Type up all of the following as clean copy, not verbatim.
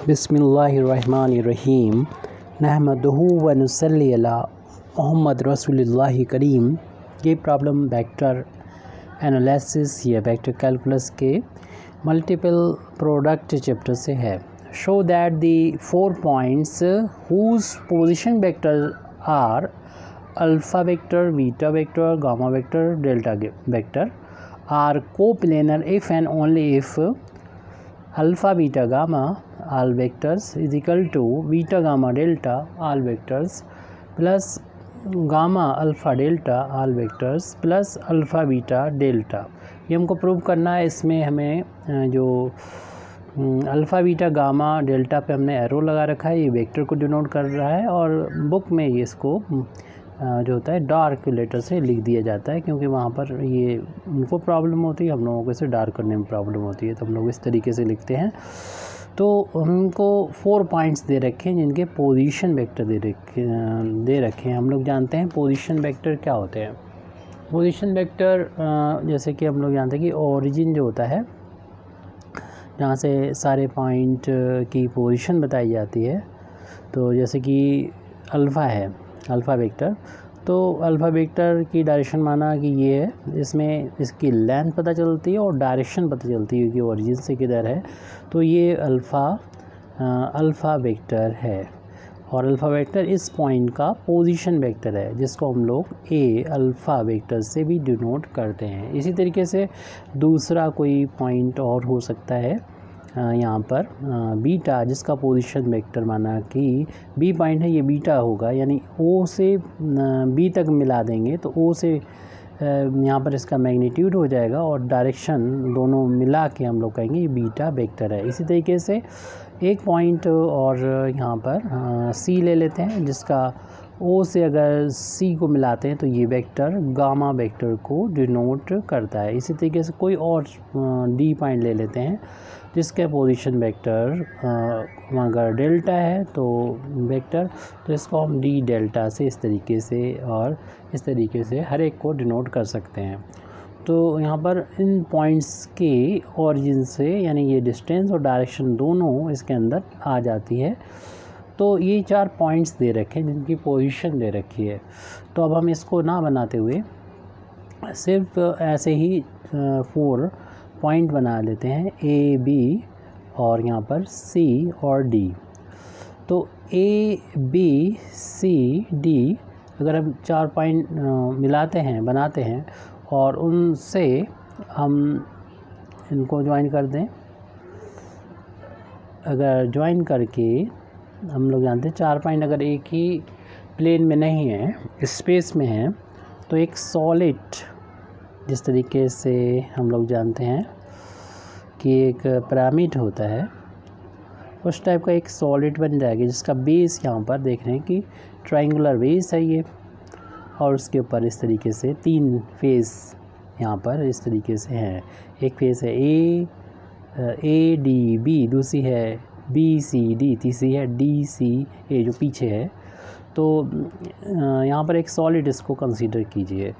बिस्मिल्लाहिर्रहमानिर्रहीम नहमदुहु व नुसल्ली अला मोहम्मद रसूलुल्लाह करीम। ये प्रॉब्लम वेक्टर एनालिसिस या वेक्टर कैलकुलस के मल्टीपल प्रोडक्ट चैप्टर से है। Show that the 4 points whose position vector are alpha vector, beta vector, gamma vector, delta vector are coplanar if and only if alpha beta gamma all vectors is equal to beta gamma delta all vectors plus gamma alpha delta all vectors plus alpha beta delta। ये हमको prove करना है। इसमें हमें जो alpha beta gamma delta पे हमने arrow लगा रखा है, ये वेक्टर को डिनोट कर रहा है और बुक में ये इसको जो होता है डार्क लेटर से लिख दिया जाता है, क्योंकि वहाँ पर ये उनको प्रॉब्लम होती है, हम लोगों को इसे डार्क करने में प्रॉब्लम होती है, तो हम लोग इस तरीके से लिखते हैं। तो हमको 4 पॉइंट्स दे रखे हैं जिनके पोजीशन वेक्टर दे रखे हैं। हम लोग जानते हैं पोजीशन वेक्टर क्या होते हैं। पोजीशन वेक्टर जैसे कि हम लोग जानते हैं कि ओरिजिन जो होता है, जहाँ से सारे पॉइंट की पोजीशन बताई जाती है, तो जैसे कि अल्फ़ा है, अल्फ़ा वेक्टर, तो अल्फ़ा वेक्टर की डायरेक्शन माना कि ये है, इसमें इसकी लेंथ पता चलती है और डायरेक्शन पता चलती है कि ओरिजिन से किधर है, तो ये अल्फ़ा वेक्टर है। और अल्फ़ा वेक्टर इस पॉइंट का पोजीशन वेक्टर है, जिसको हम लोग ए अल्फ़ा वेक्टर से भी डिनोट करते हैं। इसी तरीके से दूसरा कोई पॉइंट और हो सकता है यहाँ पर बीटा, जिसका पोजीशन वेक्टर माना कि बी पॉइंट है, ये बीटा होगा, यानी ओ से बी तक मिला देंगे तो ओ से यहाँ पर इसका मैग्नीट्यूड हो जाएगा और डायरेक्शन दोनों मिला के हम लोग कहेंगे ये बीटा वेक्टर है। इसी तरीके से एक पॉइंट और यहाँ पर सी ले लेते हैं, जिसका ओ से अगर सी को मिलाते हैं तो ये वेक्टर गामा वेक्टर को डिनोट करता है। इसी तरीके से कोई और डी पॉइंट ले लेते हैं, जिसका पोजीशन वेक्टर अगर डेल्टा है तो वेक्टर, तो इसको हम डी डेल्टा से इस तरीके से और इस तरीके से हर एक को डिनोट कर सकते हैं। तो यहाँ पर इन पॉइंट्स के ओरिजिन से, यानी ये डिस्टेंस और डायरेक्शन दोनों इसके अंदर आ जाती है। तो ये 4 पॉइंट्स दे रखे हैं जिनकी पोजीशन दे रखी है। तो अब हम इसको ना बनाते हुए सिर्फ ऐसे ही 4 पॉइंट बना लेते हैं, ए बी और यहाँ पर सी और डी। तो ए बी सी डी अगर हम 4 पॉइंट मिलाते हैं, बनाते हैं और उनसे हम इनको ज्वाइन कर दें, अगर ज्वाइन करके हम लोग जानते हैं 4 पॉइंट अगर एक ही प्लेन में नहीं है, स्पेस में है, तो एक सॉलिड, जिस तरीके से हम लोग जानते हैं कि एक पिरामिड होता है, उस टाइप का एक सॉलिड बन जाएगा, जिसका बेस यहाँ पर देख रहे हैं कि ट्रायंगुलर बेस है ये, और उसके ऊपर इस तरीके से 3 फेस यहाँ पर इस तरीके से हैं। एक फेस है ए डी बी, दूसरी है बी सी डी, तीसरी है डी सी ए जो पीछे है। तो यहाँ पर एक सॉलिड इसको कंसीडर कीजिए।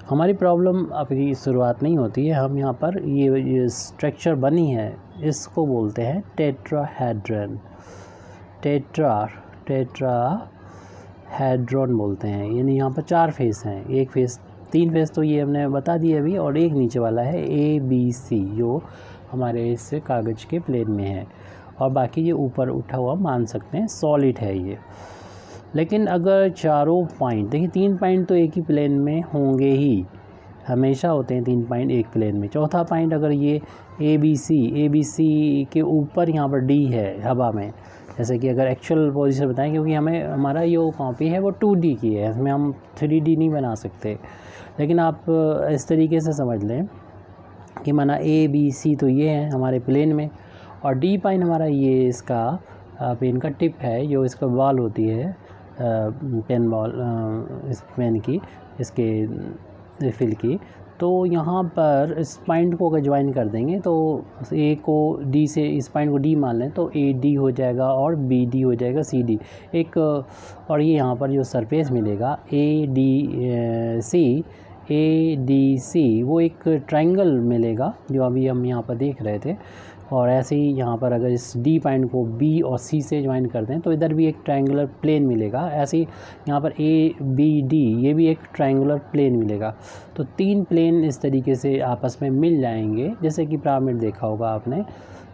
हमारी प्रॉब्लम अभी शुरुआत नहीं होती है, हम यहाँ पर ये स्ट्रक्चर बनी है, इसको बोलते हैं टेट्राहेड्रन, टेट्राहेड्रॉन बोलते हैं। यानी यहाँ पर 4 फेस हैं, एक फेस 3 फेस तो ये हमने बता दिए अभी, और एक नीचे वाला है ए बी सी जो हमारे इस कागज़ के प्लेन में है, और बाकी ये ऊपर उठा हुआ मान सकते हैं, सॉलिड है ये। लेकिन अगर चारों पॉइंट, देखिए 3 पॉइंट तो एक ही प्लेन में होंगे ही, हमेशा होते हैं 3 पॉइंट एक प्लेन में। चौथा पॉइंट अगर ये ए बी सी के ऊपर यहाँ पर डी है हवा में, जैसे कि अगर एक्चुअल पोजीशन बताएं, क्योंकि हमारा जो कॉपी है वो 2D की है, इसमें हम 3D नहीं बना सकते, लेकिन आप इस तरीके से समझ लें कि माना ए बी सी तो ये है हमारे प्लेन में, और डी पॉइंट हमारा ये इसका पेन का टिप है, जो इसका बॉल होती है पेन बॉल, इस पेन की, इसके रिफिल की। तो यहाँ पर इस पॉइंट को अगर ज्वाइन कर देंगे तो ए को डी से, इस पॉइंट को डी मान लें तो ए डी हो जाएगा और बी डी हो जाएगा, सी डी एक, और ये यहाँ पर जो सरफेस मिलेगा ए डी सी वो एक ट्रायंगल मिलेगा, जो अभी हम यहाँ पर देख रहे थे। और ऐसे ही यहाँ पर अगर इस डी पॉइंट को बी और सी से ज्वाइन करते हैं तो इधर भी एक ट्रायंगुलर प्लेन मिलेगा। ऐसे ही यहाँ पर ए बी डी ये भी एक ट्रायंगुलर प्लेन मिलेगा। तो 3 प्लेन इस तरीके से आपस में मिल जाएंगे, जैसे कि पिरामिड देखा होगा आपने,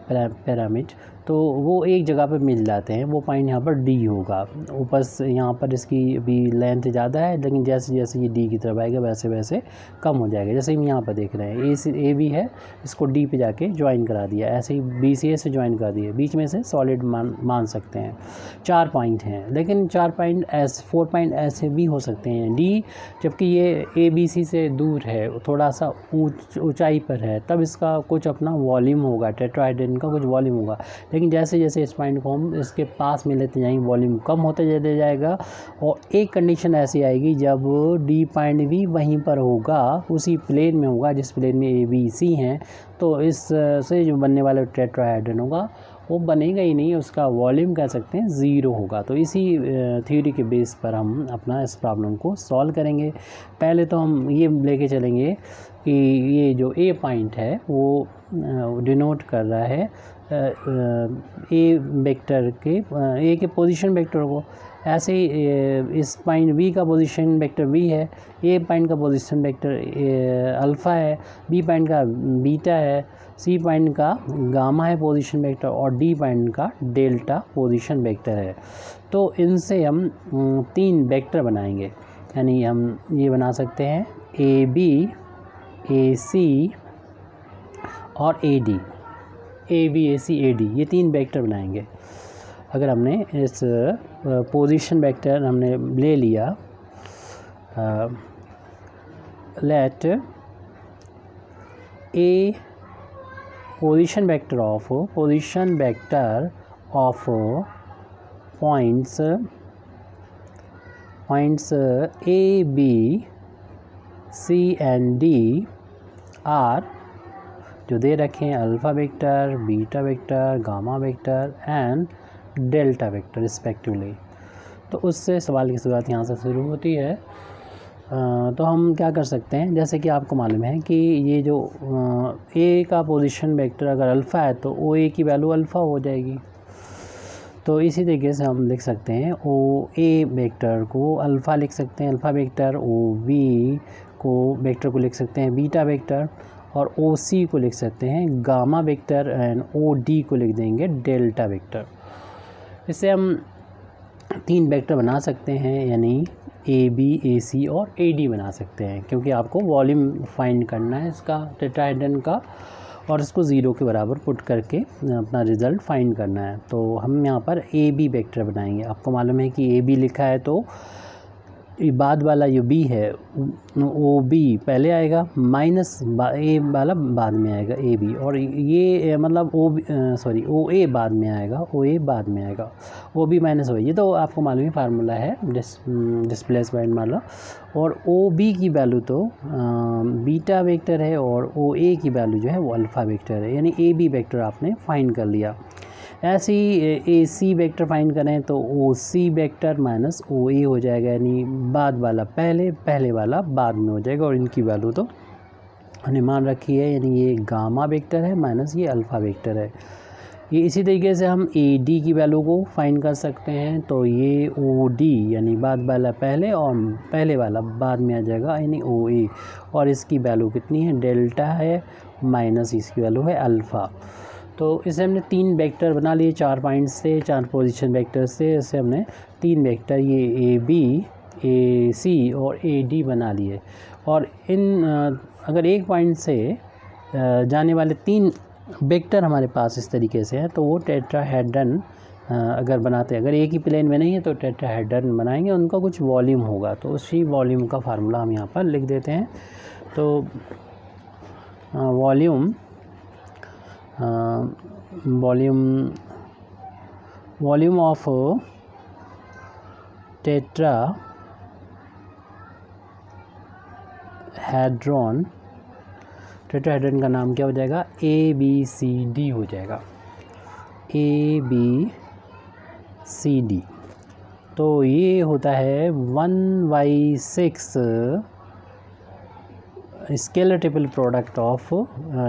पिरामिड, तो वो एक जगह पर मिल जाते हैं। वो पॉइंट यहाँ पर डी होगा। ऊपर से यहाँ पर इसकी भी लेंथ ज़्यादा है, लेकिन जैसे जैसे ये डी की तरफ आएगा वैसे वैसे कम हो जाएगा। जैसे हम यहाँ पर देख रहे हैं ए बी है, इसको डी पे जाके ज्वाइन करा दिया, ऐसे ही बी सी ए से ज्वाइन कर दिए, बीच में से सॉलिड मान सकते हैं। 4 पॉइंट हैं, लेकिन 4 पॉइंट 4 पॉइंट ऐसे भी हो सकते हैं डी, जबकि ये ए बी सी से दूर है, थोड़ा सा ऊंचाई पर है, तब इसका कुछ अपना वॉल्यूम होगा, टेट्राहेड्रन का कुछ वॉल्यूम होगा। लेकिन जैसे जैसे इस पॉइंट को हम इसके पास में लेते जाएंगे वॉल्यूम कम होते चले जाएगा। और एक कंडीशन ऐसी आएगी जब डी पॉइंट भी वहीं पर होगा, उसी प्लेन में होगा जिस प्लेन में ए बी सी हैं, तो इस से जो बनने वाला टेट्राहेड्रन होगा वो बनेगा ही नहीं, उसका वॉल्यूम कह सकते हैं 0 होगा। तो इसी थ्योरी के बेस पर हम अपना इस प्रॉब्लम को सॉल्व करेंगे। पहले तो हम ये लेके चलेंगे कि ये जो ए पॉइंट है वो डिनोट कर रहा है ए वेक्टर के ए के पोजीशन वेक्टर को। ऐसे ही इस पॉइंट बी का पोजीशन वेक्टर बी है, ए पॉइंट का पोजीशन वेक्टर अल्फ़ा है, बी पॉइंट का बीटा है, सी पॉइंट का गामा है पोजीशन वेक्टर, और डी पॉइंट का डेल्टा पोजीशन वेक्टर है। तो इनसे हम 3 वेक्टर बनाएंगे, यानी हम ये बना सकते हैं ए बी, ए सी और A D, A B A C A D, ये 3 वेक्टर बनाएंगे। अगर हमने इस पोजीशन वेक्टर हमने ले लिया, let a position vector of points A B C and D are, जो दे रखे हैं alpha vector, beta vector, gamma vector and delta vector respectively. तो उससे सवाल की शुरुआत यहाँ से शुरू होती है। तो हम क्या कर सकते हैं, जैसे कि आपको मालूम है कि ये जो ए का पोजीशन वेक्टर अगर अल्फ़ा है तो ओ ए की वैल्यू अल्फ़ा हो जाएगी। तो इसी तरीके से हम लिख सकते हैं ओ ए वेक्टर को अल्फ़ा लिख सकते हैं अल्फ़ा वेक्टर, ओ बी को वेक्टर को लिख सकते हैं बीटा वेक्टर, और ओ सी को लिख सकते हैं gamma vector, and O D को लिख देंगे डेल्टा वेक्टर। इससे हम 3 वेक्टर बना सकते हैं, यानी ए बी ए सी और ए डी बना सकते हैं, क्योंकि आपको वॉल्यूम फाइंड करना है इसका टेट्राहेड्रन का, और इसको 0 के बराबर पुट करके अपना रिज़ल्ट फाइंड करना है। तो हम यहाँ पर ए बी वेक्टर बनाएंगे। आपको मालूम है कि ए बी लिखा है तो बाद वाला जो बी है ओ बी पहले आएगा, माइनस ए वाला बाद में आएगा ए बी, और ये मतलब ओ ए बाद में आएगा, ओ ए बाद में आएगा, ओ बी माइनस ओ। ये तो आपको मालूम ही फार्मूला है डिस्प्लेसमेंट वाला। और ओ बी की वैल्यू तो बीटा वेक्टर है, और ओ ए की वैल्यू जो है वो अल्फ़ा वेक्टर है, यानी ए बी वेक्टर आपने फाइंड कर लिया। ऐसे ही ए सी वेक्टर फाइंड करें तो ओ सी वेक्टर माइनस ओ ए हो जाएगा, यानी बाद वाला पहले, पहले वाला बाद में हो जाएगा, और इनकी वैल्यू तो हमने मान रखी है, यानी ये गामा वेक्टर है माइनस ये अल्फ़ा वेक्टर है। ये इसी तरीके से हम ए डी की वैल्यू को फाइंड कर सकते हैं। तो ये ओ डी यानी बाद वाला पहले और पहले वाला बाद में आ जाएगा, यानी ओ ए, और इसकी वैल्यू कितनी है, डेल्टा है माइनस इसकी वैल्यू है अल्फ़ा। तो इसे हमने 3 वेक्टर बना लिए 4 पॉइंट से, 4 पोजीशन वेक्टर से। इसे हमने 3 वेक्टर ये ए बी ए सी और ए डी बना लिए। और इन अगर एक पॉइंट से जाने वाले 3 वेक्टर हमारे पास इस तरीके से हैं तो वो टेट्राहेड्रन अगर बनाते हैं, अगर एक ही प्लेन में नहीं है तो टेट्राहेड्रन बनाएंगे, उनका कुछ वॉल्यूम होगा। तो उसी वॉल्यूम का फार्मूला हम यहाँ पर लिख देते हैं। तो वॉल्यूम ऑफ टेट्राहेड्रन का नाम क्या हो जाएगा, ए बी सी डी हो जाएगा, ए बी सी डी। तो ये होता है 1/6 स्केलर ट्रिपल प्रोडक्ट ऑफ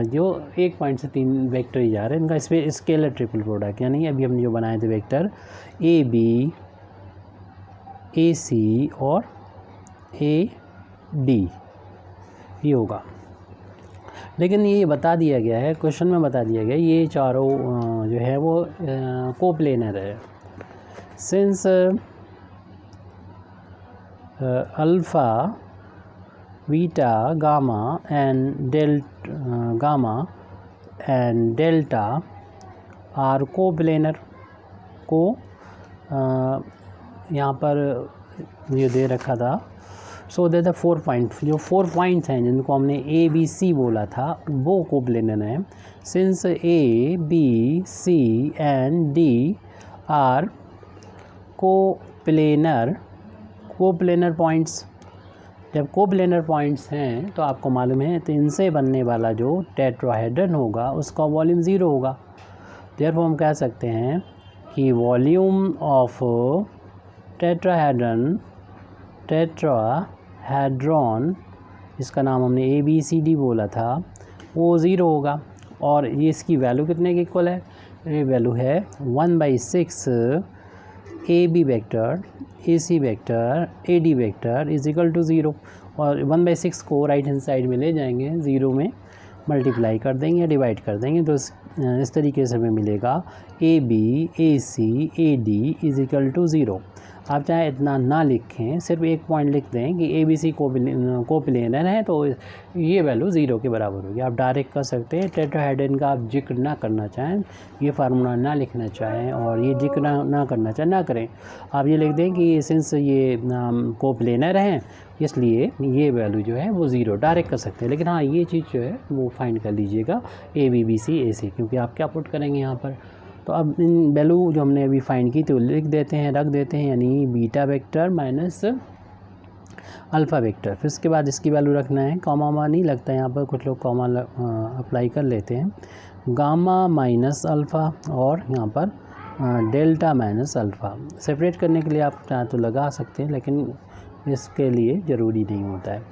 जो एक पॉइंट से 3 वेक्टर ही जा रहे हैं, इनका इसमें स्केलर ट्रिपल प्रोडक्ट, यानी अभी हमने जो बनाए थे vector A B, A C और ए डी, ये होगा। लेकिन ये बता दिया गया है, क्वेश्चन में बता दिया गया ये चारों जो है वो कोप्लेनर है। Since alpha, beta, gamma and delta R coplanar को यहाँ पर ये दे रखा था। सो दे द 4 पॉइंट, जो 4 पॉइंट्स हैं जिनको हमने ए बी सी बोला था वो कोप्लेनर हैं। Since A B C and D are coplanar points, जब कोप्लेनर पॉइंट्स हैं तो आपको मालूम है तो इनसे बनने वाला जो टेट्राहेड्रन होगा उसका वॉल्यूम 0 होगा। देयरफॉर हम कह सकते हैं कि वॉल्यूम ऑफ टेट्राहेड्रॉन, इसका नाम हमने ए बी सी डी बोला था, वो 0 होगा। और ये इसकी वैल्यू कितने के इक्वल है? ये वैल्यू है 1/6 A B vector, A C vector, A D vector is equal to 0। और 1/6 को राइट हैंड साइड में ले जाएंगे, 0 में मल्टीप्लाई कर देंगे या डिवाइड कर देंगे, तो इस तरीके से हमें मिलेगा A B, A C, A D is equal to 0। आप चाहे इतना ना लिखें, सिर्फ एक पॉइंट लिख दें कि ए बी सी कोप्लेनर है तो ये वैल्यू 0 के बराबर होगी। आप डायरेक्ट कर सकते हैं। टेट्राहेड्रन का आप जिक्र ना करना चाहें, ये फार्मूला ना लिखना चाहें और ये जिक्र ना करना चाहें, ना करें। आप ये लिख दें कि सिंस ये कोप्लेनर हैं इसलिए ये वैल्यू जो है वो 0 डायरेक्ट कर सकते हैं। लेकिन हाँ, ये चीज़ जो है वो फाइंड कर लीजिएगा ए बी बी सी ए सी, क्योंकि आप क्या पुट करेंगे यहाँ पर। तो अब इन वैल्यू जो हमने अभी फाइंड की तो लिख देते हैं, रख देते हैं, यानी beta vector minus alpha vector. फिर उसके बाद इसकी वैल्यू रखना है, कॉमा नहीं लगता यहाँ पर, कुछ लोग कॉमा अप्लाई कर लेते हैं। गामा माइनस अल्फ़ा और यहाँ पर डेल्टा माइनस अल्फ़ा। सेपरेट करने के लिए आप चाहे तो लगा सकते हैं, लेकिन इसके लिए ज़रूरी नहीं होता है।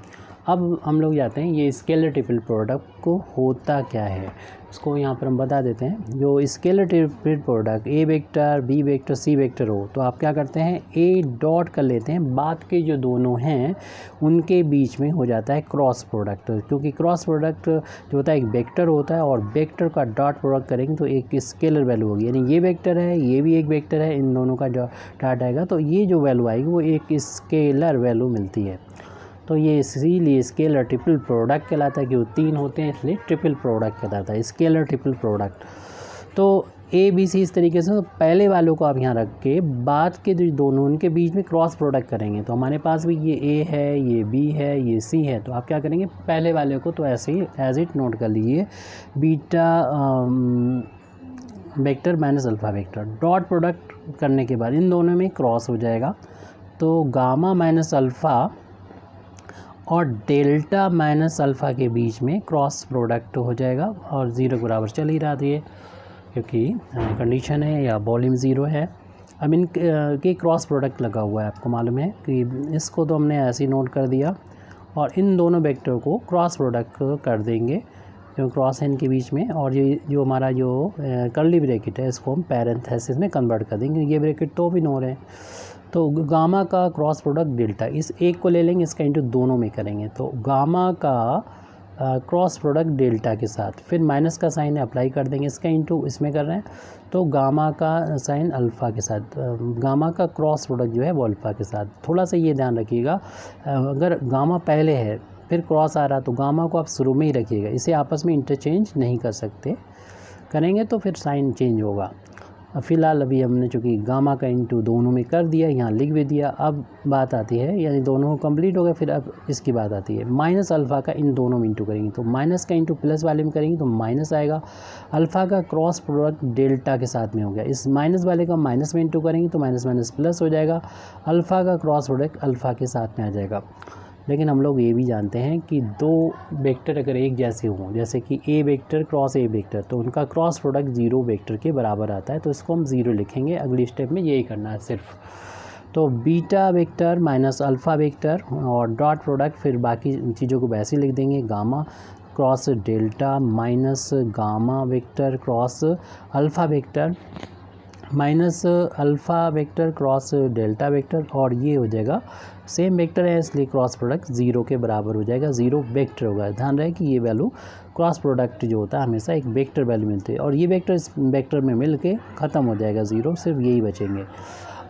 अब हम लोग जाते हैं ये स्केलर ट्रिपल प्रोडक्ट को होता क्या है, इसको यहाँ पर हम बता देते हैं। जो scalar triple product A vector, B vector, C vector हो तो आप क्या करते हैं, ए डॉट कर लेते हैं, बाद के जो दोनों हैं उनके बीच में हो जाता है क्रॉस प्रोडक्ट। क्योंकि क्रॉस प्रोडक्ट जो होता है एक वेक्टर होता है और वेक्टर का डॉट प्रोडक्ट करेंगे तो एक स्केलर वैल्यू होगी, यानी ये वेक्टर है, ये भी एक वेक्टर है, इन दोनों का जो डॉट आएगा तो ये जो वैल्यू आएगी वो एक स्केलर वैल्यू मिलती है। तो ये इसीलिए स्केलर ट्रिपल प्रोडक्ट कहलाता है, कि वो 3 होते हैं इसलिए ट्रिपल प्रोडक्ट कहलाता है, स्केलर ट्रिपल प्रोडक्ट। तो ए बी सी इस तरीके से, तो पहले वालों को आप यहाँ रख के बाद के जो दोनों उनके बीच में क्रॉस प्रोडक्ट करेंगे तो हमारे पास भी ये ए है, ये बी है, ये सी है। तो आप क्या करेंगे, पहले वाले को तो ऐसे ही एज इट नोट कर लीजिए, beta vector minus alpha vector. Dot product करने के बाद इन दोनों में क्रॉस हो जाएगा, तो गामा माइनस अल्फ़ा और डेल्टा माइनस अल्फ़ा के बीच में क्रॉस प्रोडक्ट हो जाएगा और 0 के बराबर चल ही रहा था ये, क्योंकि कंडीशन है या वॉल्यूम 0 है। अब इन के क्रॉस प्रोडक्ट लगा हुआ है, आपको मालूम है कि इसको तो हमने ऐसे ही नोट कर दिया और इन दोनों वेक्टर को क्रॉस प्रोडक्ट कर देंगे जो क्रॉस है इनके बीच में। और ये जो हमारा जो कर्ली ब्रैकेट है इसको हम पैरेंथेसिस में कन्वर्ट कर देंगे, ये ब्रैकेट तो भी नो रहे हैं। तो गामा का क्रॉस प्रोडक्ट डेल्टा, इस एक को ले लेंगे, इसका इंटू दोनों में करेंगे, तो गामा का क्रॉस प्रोडक्ट डेल्टा के साथ, फिर माइनस का साइन अप्लाई कर देंगे, इसका इंटू इसमें कर रहे हैं, तो गामा का साइन अल्फ़ा के साथ, गामा का क्रॉस प्रोडक्ट जो है वो अल्फ़ा के साथ। थोड़ा सा ये ध्यान रखिएगा, अगर गामा पहले है फिर क्रॉस आ रहा तो गामा को आप शुरू में ही रखिएगा, इसे आपस में इंटरचेंज नहीं कर सकते, करेंगे तो फिर साइन चेंज होगा। फ़िलहाल अभी हमने चूँकि गामा का इंटू दोनों में कर दिया, यहाँ लिख भी दिया। अब बात आती है, यानी दोनों कंप्लीट हो गया, फिर अब इसकी बात आती है माइनस अल्फ़ा का इन दोनों में इंटू करेंगे, तो माइनस का इंटू प्लस वाले में करेंगे तो माइनस आएगा। अल्फ़ा का क्रॉस प्रोडक्ट डेल्टा के साथ में हो गया, इस माइनस वाले का माइनस में इंटू करेंगे तो माइनस माइनस प्लस हो जाएगा, अल्फ़ा का क्रॉस प्रोडक्ट अल्फ़ा के साथ में आ जाएगा। लेकिन हम लोग ये भी जानते हैं कि दो वेक्टर अगर एक जैसे हों, जैसे कि ए वेक्टर क्रॉस ए वेक्टर, तो उनका क्रॉस प्रोडक्ट 0 वेक्टर के बराबर आता है, तो इसको हम 0 लिखेंगे। अगली स्टेप में यही करना है सिर्फ, तो beta vector minus alpha vector और डॉट प्रोडक्ट, फिर बाकी चीज़ों को वैसे ही लिख देंगे, gamma cross delta minus gamma vector cross alpha vector minus alpha vector cross delta vector, और ये हो जाएगा सेम वेक्टर है इसलिए क्रॉस प्रोडक्ट 0 के बराबर हो जाएगा, 0 वेक्टर होगा। ध्यान रहे कि ये वैल्यू क्रॉस प्रोडक्ट जो होता है हमेशा एक वेक्टर वैल्यू मिलती है, और ये वेक्टर इस वेक्टर में मिल के ख़त्म हो जाएगा 0, सिर्फ यही बचेंगे।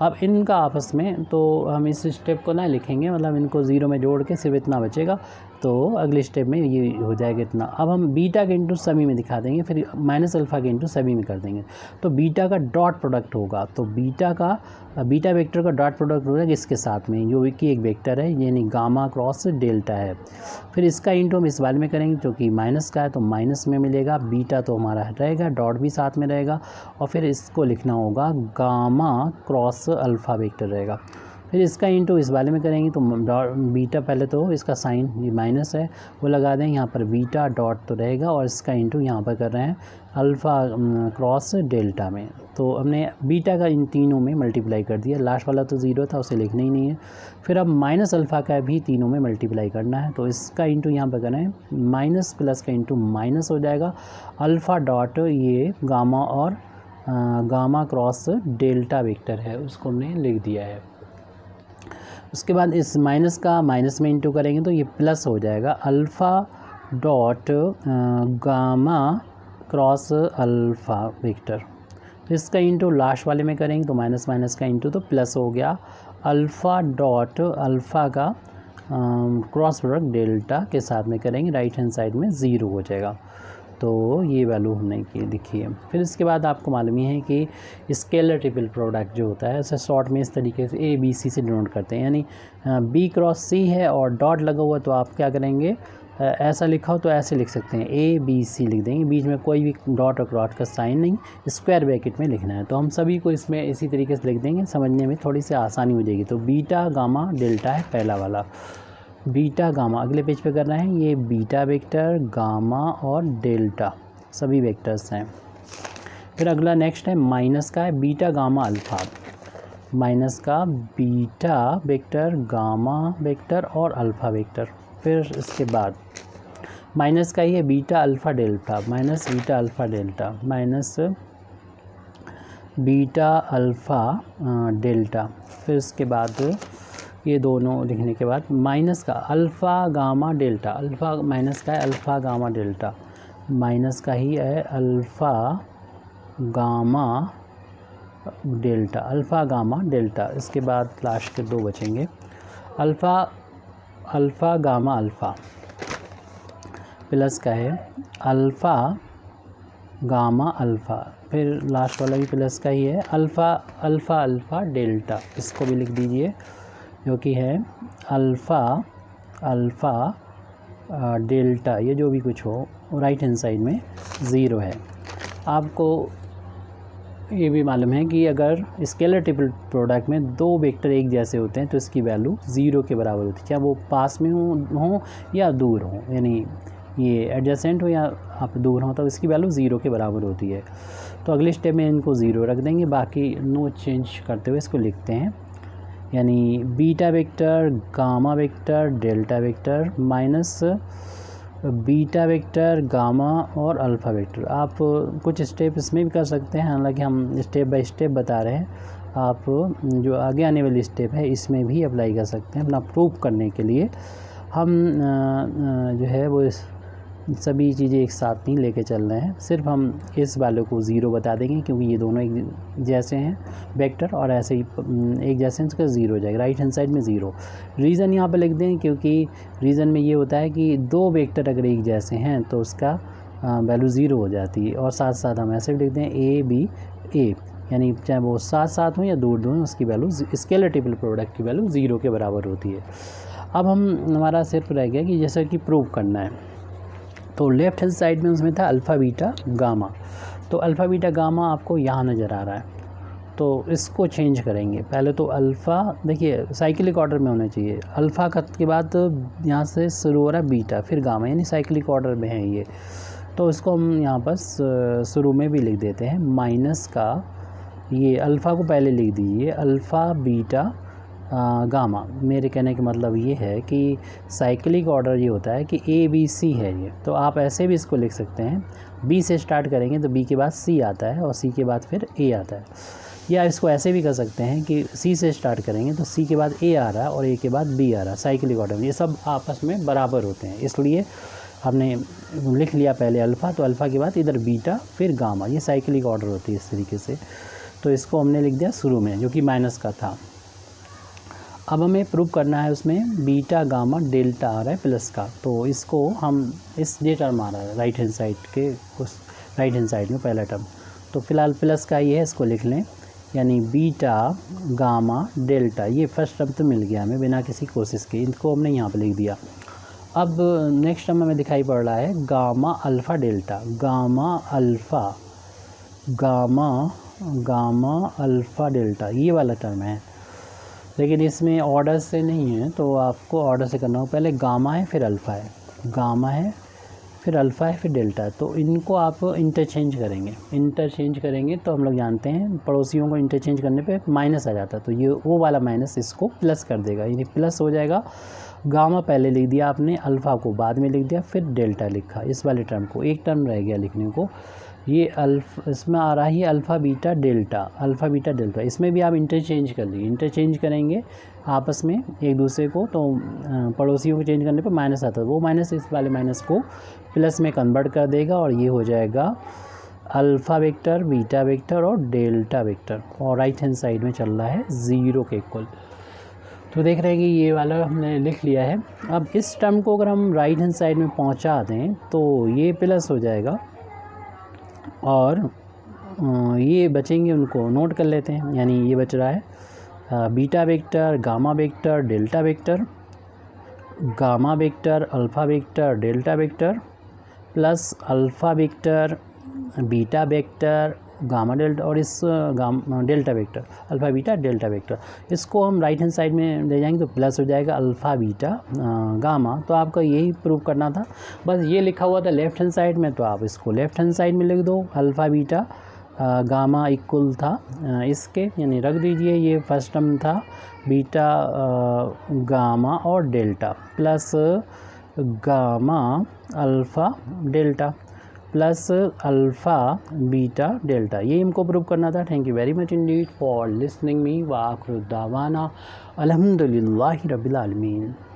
अब इनका आपस में तो हम इस स्टेप को ना लिखेंगे, मतलब इनको 0 में जोड़ के सिर्फ इतना बचेगा, तो अगले स्टेप में ये हो जाएगा इतना। अब हम बीटा के इंटू सभी में दिखा देंगे, फिर माइनस अल्फ़ा के इंटू सभी में कर देंगे, तो बीटा का डॉट प्रोडक्ट होगा। तो बीटा वेक्टर का डॉट प्रोडक्ट होगा इसके साथ में, जो कि एक वेक्टर है यानी गामा क्रॉस डेल्टा है। फिर इसका इंटू हम इस वाले में करेंगे जो कि माइनस का है, तो माइनस में मिलेगा, बीटा तो हमारा रहेगा, डॉट भी साथ में रहेगा, और फिर इसको लिखना होगा गामा क्रॉस अल्फ़ा वेक्टर रहेगा। फिर इसका इंटू इस वाले में करेंगे तो बीटा, पहले तो इसका साइन ये माइनस है वो लगा दें, यहाँ पर बीटा डॉट तो रहेगा, और इसका इंटू यहाँ पर कर रहे हैं अल्फ़ा क्रॉस डेल्टा में। तो हमने बीटा का इन तीनों में मल्टीप्लाई कर दिया, लास्ट वाला तो 0 था उसे लिखना ही नहीं है। फिर अब माइनस अल्फ़ा का भी तीनों में मल्टीप्लाई करना है, तो इसका इंटू यहाँ पर करना है, माइनस प्लस का इंटू माइनस हो जाएगा, अल्फ़ा डॉट ये गामा और गामा क्रॉस डेल्टा वेक्टर है उसको हमने लिख दिया है। उसके बाद इस माइनस का माइनस में इंटू करेंगे तो ये प्लस हो जाएगा, alpha dot gamma cross alpha vector. तो इसका इंटू लास्ट वाले में करेंगे तो माइनस माइनस का इंटू तो प्लस हो गया, अल्फ़ा डॉट अल्फ़ा का क्रॉस प्रोडक्ट डेल्टा के साथ में करेंगे, राइट हैंड साइड में 0 हो जाएगा। तो ये वैल्यू हमने की लिखी है। फिर इसके बाद आपको मालूम ही है कि स्केलर ट्रिपल प्रोडक्ट जो होता है ऐसे शॉर्ट में इस तरीके से ए बी सी से डिनोट करते हैं, यानी बी क्रॉस सी है और डॉट लगा हुआ, तो आप क्या करेंगे, ऐसा लिखा हो तो ऐसे लिख सकते हैं, ए बी सी लिख देंगे, बीच में कोई भी डॉट और क्रॉस का साइन नहीं, स्क्वायर ब्रैकेट में लिखना है। तो हम सभी को इसमें इसी तरीके से लिख देंगे, समझने में थोड़ी सी आसानी हो जाएगी। तो बीटा गामा डेल्टा है पहला वाला, बीटा गामा अगले पेज पे कर रहे हैं, ये बीटा वेक्टर गामा और डेल्टा सभी वेक्टर्स हैं। फिर अगला नेक्स्ट है माइनस का है बीटा गामा अल्फ़ा, माइनस का बीटा वेक्टर गामा वेक्टर और अल्फ़ा वेक्टर। फिर इसके बाद माइनस का ही है beta alpha delta, minus beta alpha delta, minus beta alpha delta. फिर इसके बाद ये दोनों लिखने के बाद माइनस का alpha gamma delta, alpha minus का है अल्फ़ा गामा डेल्टा, माइनस का ही है alpha gamma delta, alpha gamma delta. इसके बाद लास्ट के दो बचेंगे, अल्फ़ा गामा अल्फ़ा, प्लस का है अल्फ़ा गामा अल्फ़ा, फिर लास्ट वाला भी प्लस का ही है अल्फ़ा डेल्टा, इसको भी लिख दीजिए जो कि है अल्फ़ा डेल्टा, ये जो भी कुछ हो राइट हैंड साइड में 0 है। आपको ये भी मालूम है कि अगर स्केलर ट्रिपल प्रोडक्ट में दो वेक्टर एक जैसे होते हैं तो इसकी वैल्यू 0 के बराबर होती है, चाहे वो पास में हो या दूर हो, यानी ये एडजेसेंट हो या आप दूर हो, तो इसकी वैल्यू 0 के बराबर होती है। तो अगले स्टेप में इनको 0 रख देंगे, बाकी नो चेंज करते हुए इसको लिखते हैं, यानी beta vector gamma vector delta vector minus beta vector gamma और अल्फ़ा वेक्टर। आप कुछ स्टेप इसमें भी कर सकते हैं, हालांकि हम स्टेप बाय स्टेप बता रहे हैं, आप जो आगे आने वाली स्टेप है इसमें भी अप्लाई कर सकते हैं। अपना प्रूफ करने के लिए हम जो है वो सभी चीज़ें एक साथ नहीं लेके चल रहे हैं, सिर्फ हम इस वाले को 0 बता देंगे क्योंकि ये दोनों एक जैसे हैं वेक्टर, और ऐसे ही एक जैसे हैं, इसका 0 हो जाएगा, राइट हैंड साइड में 0। रीज़न यहाँ पर लिख दें क्योंकि रीज़न में ये होता है कि दो वेक्टर अगर एक जैसे हैं तो उसका वैल्यू 0 हो जाती है, और साथ साथ हम ऐसे भी लिख दें ए बी ए, यानी चाहे वो साथ साथ हों या दूर दूर हों उसकी वैल्यू स्केलर ट्रिपल प्रोडक्ट की वैल्यू 0 के बराबर होती है। अब हमारा सिर्फ रह गया कि जैसा कि प्रूव करना है, तो लेफ्ट हैंड साइड में उसमें था अल्फ़ा बीटा गामा, तो अल्फ़ा बीटा गामा आपको यहाँ नज़र आ रहा है, तो इसको चेंज करेंगे। पहले तो अल्फ़ा देखिए साइक्लिक ऑर्डर में होना चाहिए, अल्फ़ा के बाद यहाँ से शुरू हो रहा है बीटा फिर गामा, यानी साइक्लिक ऑर्डर में है ये, तो इसको हम यहाँ पर शुरू में भी लिख देते हैं, माइनस का ये अल्फ़ा को पहले लिख दीजिए, अल्फ़ा बीटा गामा। मेरे कहने का मतलब ये है कि साइक्लिक ऑर्डर ये होता है कि ए बी सी है ये, तो आप ऐसे भी इसको लिख सकते हैं, बी से स्टार्ट करेंगे तो बी के बाद सी आता है और सी के बाद फिर ए आता है। या इसको ऐसे भी कर सकते हैं कि सी से स्टार्ट करेंगे तो सी के बाद ए आ रहा है और ए के बाद बी आ रहा है, साइक्लिक ऑर्डर में। ये सब आपस में बराबर होते हैं, इसलिए हमने लिख लिया पहले अल्फ़ा, तो अल्फ़ा के बाद इधर बीटा फिर गामा, ये साइक्लिक ऑर्डर होती है इस तरीके से। तो इसको हमने लिख दिया शुरू में, जो कि माइनस का था। अब हमें प्रूव करना है, उसमें बीटा गामा डेल्टा आ रहा है प्लस का, तो इसको हम इस ये टर्म आ रहा है राइट हैंड साइड के, उस राइट हैंड साइड में पहला टर्म, तो फिलहाल प्लस का ये है, इसको लिख लें, यानी बीटा गामा डेल्टा। ये फर्स्ट टर्म तो मिल गया हमें बिना किसी कोशिश के, इनको हमने यहाँ पर लिख दिया। अब नेक्स्ट टर्म हमें दिखाई पड़ रहा है gamma alpha delta, gamma alpha delta, ये वाला टर्म है, लेकिन इसमें ऑर्डर से नहीं है, तो आपको ऑर्डर से करना हो। पहले गामा है फिर अल्फ़ा है, गामा है फिर अल्फ़ा है फिर डेल्टा है, तो इनको आप इंटरचेंज करेंगे तो हम लोग जानते हैं पड़ोसियों को इंटरचेंज करने पे माइनस आ जाता है, तो ये वो वाला माइनस इसको प्लस कर देगा, यानी प्लस हो जाएगा। गामा पहले लिख दिया आपने, अल्फ़ा को बाद में लिख दिया, फिर डेल्टा लिखा, इस वाले टर्म को, एक टर्म रह गया लिखने को। ये इसमें आ रहा है अल्फ़ा बीटा डेल्टा, इसमें भी आप इंटरचेंज कर लीजिए, इंटरचेंज करेंगे आपस में एक दूसरे को, तो पड़ोसियों को चेंज करने पर माइनस आता है, वो माइनस इस वाले माइनस को प्लस में कन्वर्ट कर देगा, और ये हो जाएगा अल्फ़ा वेक्टर, बीटा वेक्टर और डेल्टा वेक्टर, और राइट हैंड साइड में चल रहा है 0 के इक्वल। तो देख रहे हैं कि ये वाला हमने लिख लिया है। अब इस टर्म को अगर हम राइट हैंड साइड में पहुंचा दें तो ये प्लस हो जाएगा, और ये बचेंगे, उनको नोट कर लेते हैं। यानी ये बच रहा है beta vector, gamma vector, delta vector, gamma vector, alpha vector, delta vector, plus alpha vector, beta vector, gamma delta, और इस delta vector, alpha beta delta vector, इसको हम राइट हैंड साइड में ले जाएंगे तो प्लस हो जाएगा अल्फ़ा बीटा गामा। तो आपको यही प्रूव करना था, बस ये लिखा हुआ था लेफ़्ट हैंड साइड में, तो आप इसको लेफ़्ट हैंड साइड में लिख दो, अल्फ़ा बीटा गामा इक्वल था इसके, यानी रख दीजिए, ये फर्स्ट टर्म था बीटा गामा और delta, plus gamma alpha delta, plus alpha beta delta, ये हमको प्रूव करना था। Thank you very much Indeed for listening me, व आखिर दावाना अल्हम्दुलिल्लाहि रब्बिल आलमीन।